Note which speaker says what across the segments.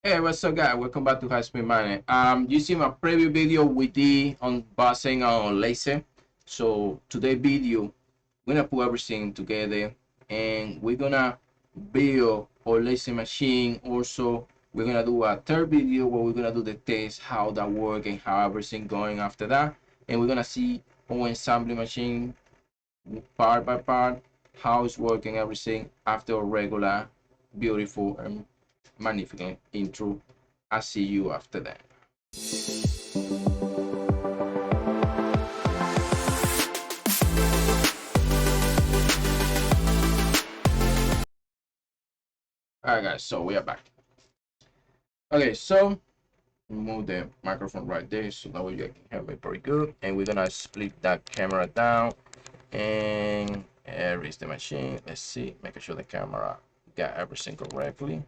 Speaker 1: Hey, what's up, guys? Welcome back to High Speed Mining. You see my previous video with the unboxing on laser. So today video, we're gonna put everything together, and we're gonna build our laser machine. Also, we're gonna do a third video where we're gonna do the test, how that work and how everything going after that. And we're gonna see our assembly machine part by part, how it's working, everything after a regular, beautiful, and magnificent intro. I'll see you after that. Alright, guys, so we are back. Okay, so move the microphone right there so that way you can hear me very good. And we're gonna split that camera down, and here is the machine. Let's see, making sure the camera got everything correctly.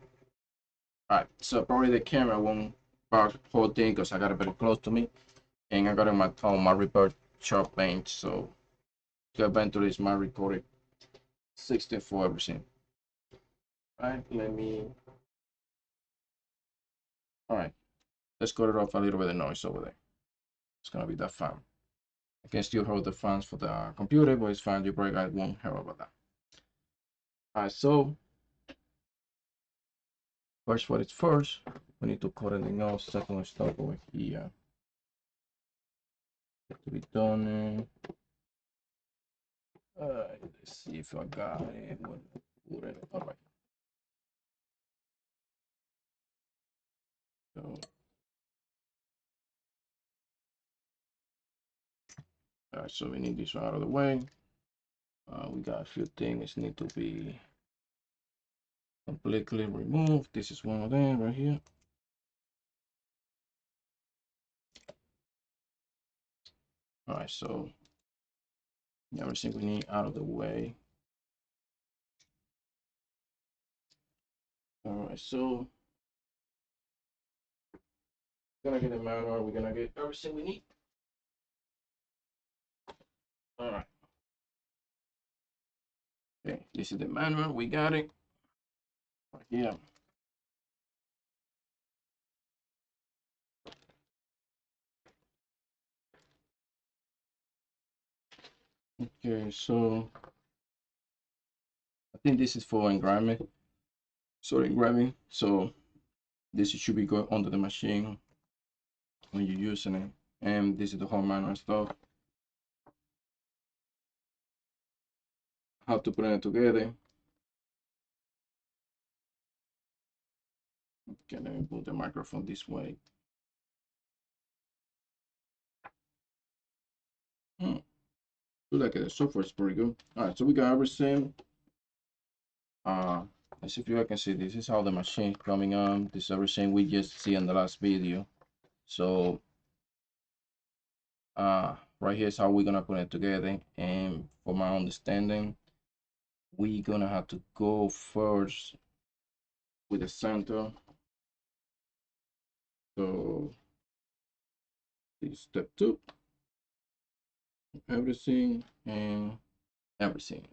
Speaker 1: Alright, so probably the camera won't park whole thing because I got it very close to me, and I got it on my repair shop bench, so eventually it's my recorded 16 for everything. Alright, alright, let's cut it off a little bit of noise over there. It's gonna be that fan. I can still hold the fans for the computer, but it's fine. You probably guys won't hear about that. Alright, so first what is first, we need to cut everything else. Second stuff over here. Have to be done. Let's see if I got it. Alright. So alright, so we need this one out of the way. We got a few things need to be completely removed. This is one of them right here. All right, so everything we need out of the way. All right, so we're gonna get the manual. We're gonna get everything we need. All right. Okay, this is the manual. We got it right here. Okay, so I think this is for engraving. Sorry, engraving. So this should be going under the machine when you're using it. And this is the whole manual stuff. How to put it together. Okay, let me put the microphone this way. Looks like the software is pretty good. All right, so we got everything. Let's see if you can see. This is how the machine coming on. This is everything we just see in the last video. So right here is how we're gonna put it together. And for my understanding, we're gonna have to go first with the center. So this is step 2. Everything and everything.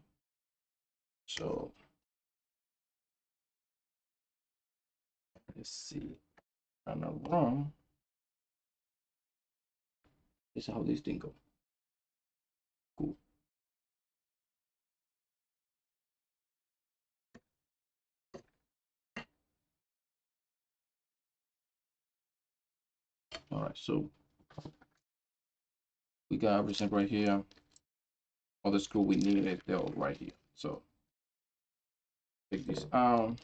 Speaker 1: So let's see. I'm not wrong. This is how this thing go. Cool. All right, so we got everything right here. All the screw we needed, they're all right here. So take this out.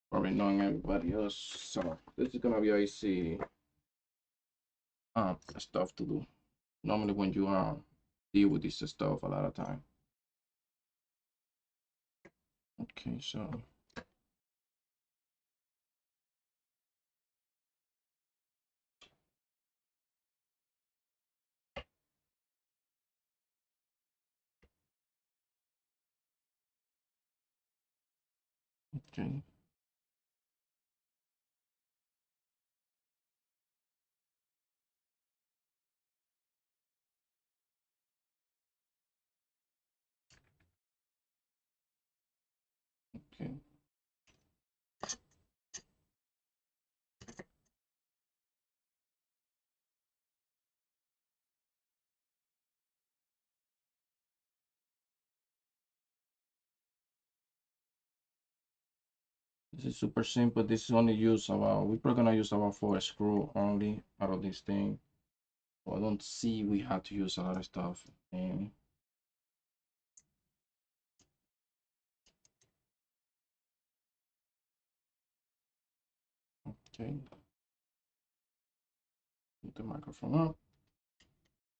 Speaker 1: Probably knowing everybody else. So this is gonna be easy stuff to do. Normally when you deal with this stuff a lot of time. Okay, so okay. Okay. This is super simple. This is only used about, we're probably gonna use about 4 screw only out of this thing. So I don't see we have to use a lot of stuff. And okay, put the microphone up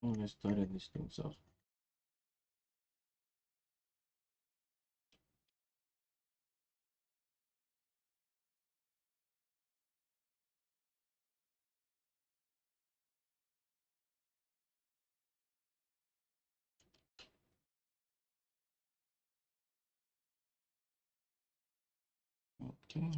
Speaker 1: and let's start these things up. Okay.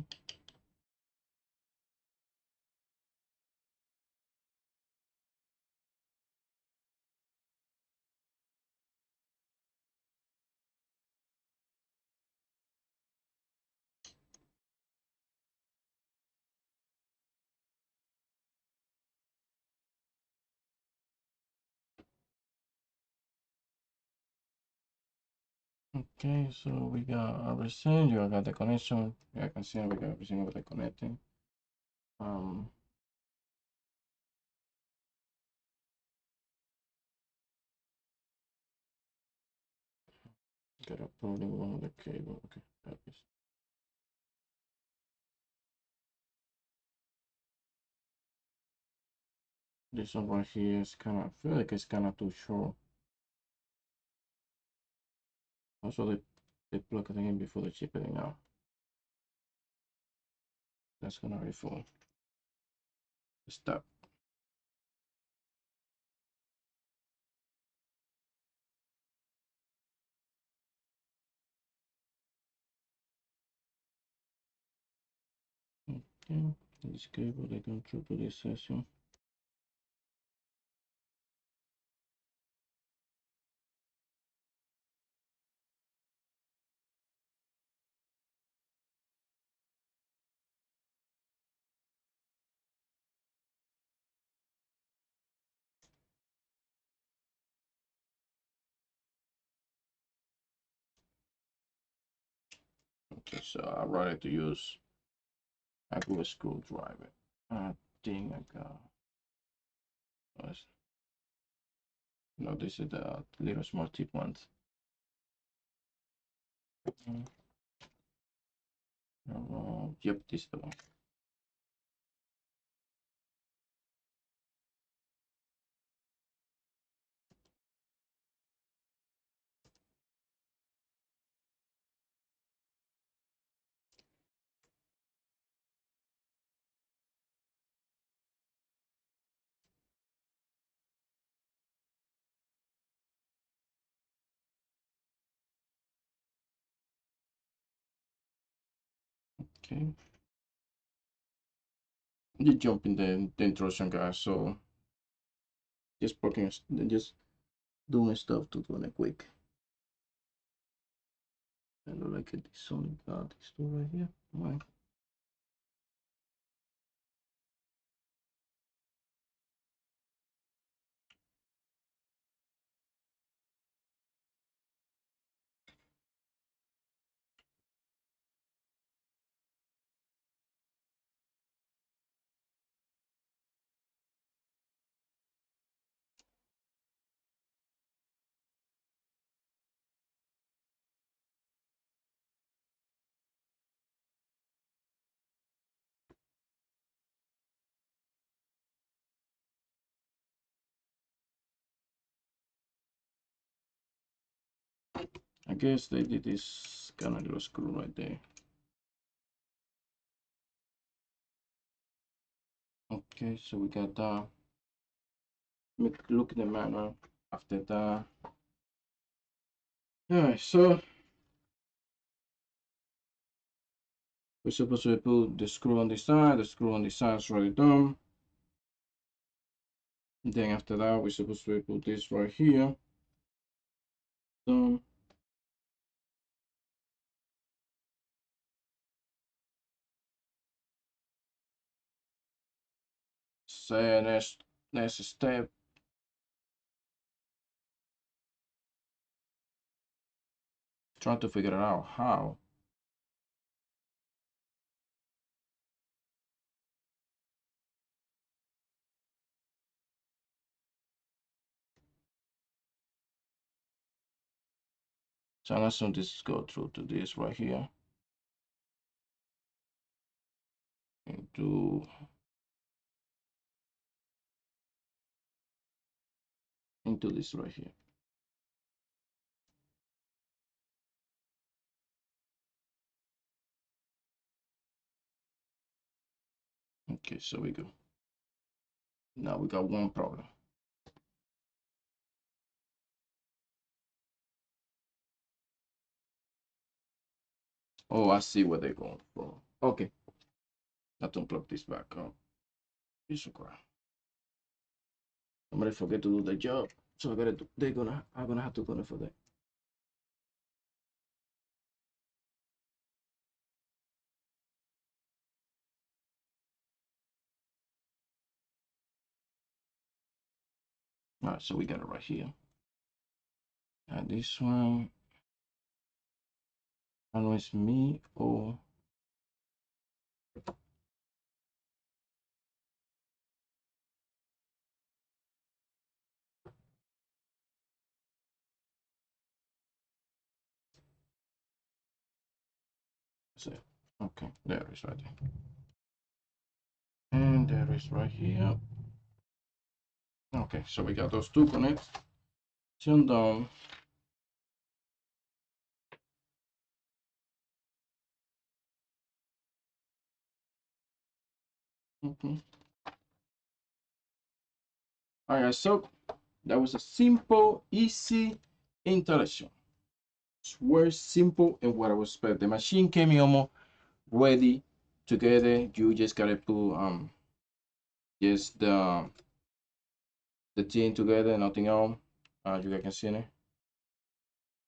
Speaker 1: Okay, so we got everything. You got the connection. Yeah, I can see we got everything with the connecting. Got a problem with the cable. Okay, that is. This one right here is kind of, I feel like it's kind of too short. Also, they plug it in before they chip it in out. That's gonna be full. Stop. Okay, this cable they go through to this session. Okay, so I'm ready to use a good screwdriver. I think I got. No, this is the little small tip ones. Yep, this is the one. Okay. You jump in the intrusion, guys. So just poking, just doing stuff to do it quick. I look like this only got this two right here. Why? I guess they did this kind of little screw right there. Okay, so we got that. Look at the manual after that. Alright, so we're supposed to put the screw on this side, the screw on this side is already done. Then after that, we're supposed to put this right here. Done. So next step. Trying to figure it out how. So I'm assuming this go through to this right here. Into this right here. Okay, so we go. Now we got one problem. Oh, I see where they're going for. Okay. I have to unplug this back up. Piece of crap. Somebody forget to do the job. So I gotta do, I'm gonna have to go for that. All right, so we got it right here. And this one, I don't know it's me or so, okay, there it is right there. And there it is right here. Okay, so we got those two connects. Turn down. Okay. All right, so that was a simple, easy installation. It's very simple and what I was expecting. The machine came in almost ready together. You just gotta put just the thing together, nothing else. You guys can see it.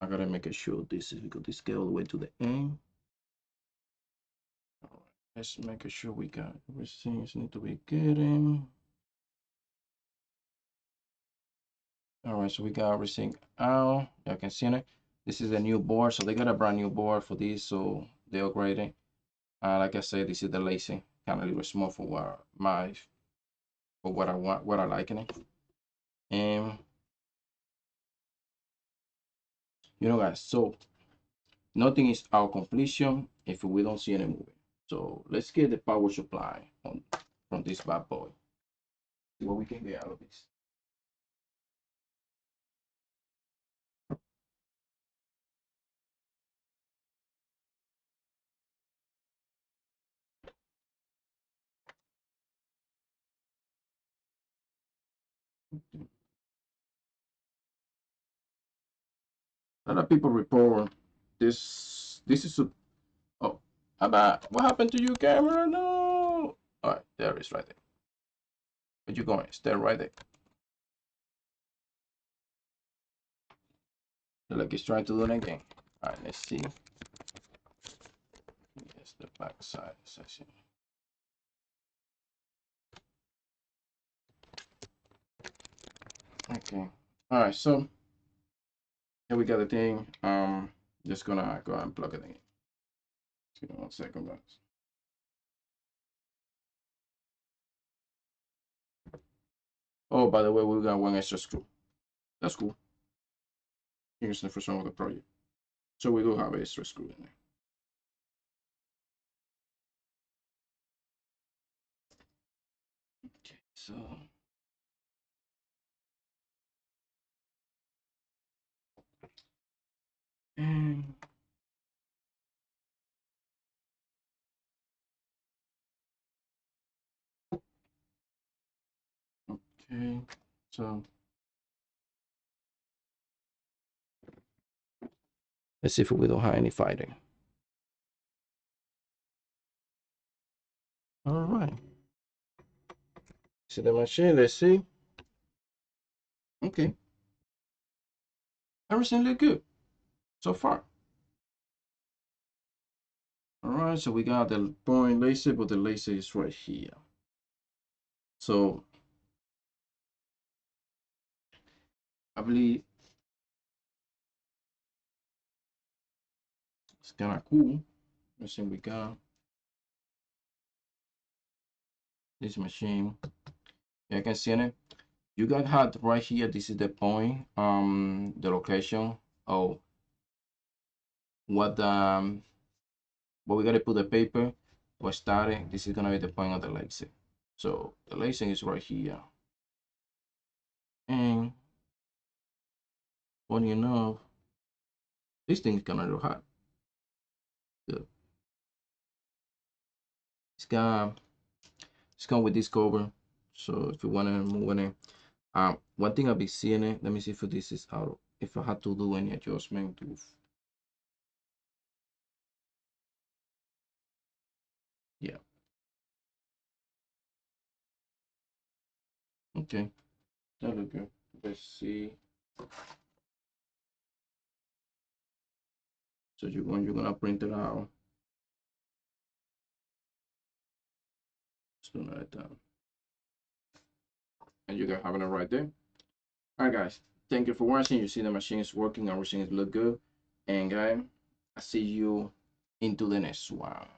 Speaker 1: I gotta make sure this is because this get all the way to the end. All right, let's make sure we got everything need to be getting. All right, so we got everything out. You can see it. This is a new board, so they got a brand new board for this, so they upgraded. Like I said, this is the lacy, kind of a little small for what I want, what I like in it. And you know, guys, so nothing is our completion if we don't see any moving. So let's get the power supply from this bad boy. See what we can get out of this. A lot of people report this. This is a, oh, how about what happened to your camera? No. All right, there it is right there. Where you going? Stay right there. Like it's trying to do it again. All right, let's see. Yes, the back side section. Okay. All right, so here we got the thing. Just gonna go ahead and plug it in. Give me 1 second, guys. Oh, by the way, we got one extra screw. That's cool. Using it for some of the project. So we do have an extra screw in there. Okay, so and okay, so let's see if we don't have any fighting. All right. See the machine, let's see. Okay. Everything look good so far. All right, so we got the point laser, but the laser is right here. So I believe it's kind of cool. Let's see, we got this machine. You can see it. You got had right here. This is the point, the location. Oh, what we gotta put the paper or starting. This is gonna be the point of the laser. So the laser is right here, and funny enough, this thing is gonna look hot. Good. It's got with this cover. So if you wanna move it, one thing I'll be seeing it. Let me see if this is out. If I had to do any adjustment to, yeah, okay, that look good. Let's see. So you're gonna print it out. Just note it down, and you guys having it right there. All right, guys. Thank you for watching. You see the machine is working. Everything is look good, and guys, I see you into the next one.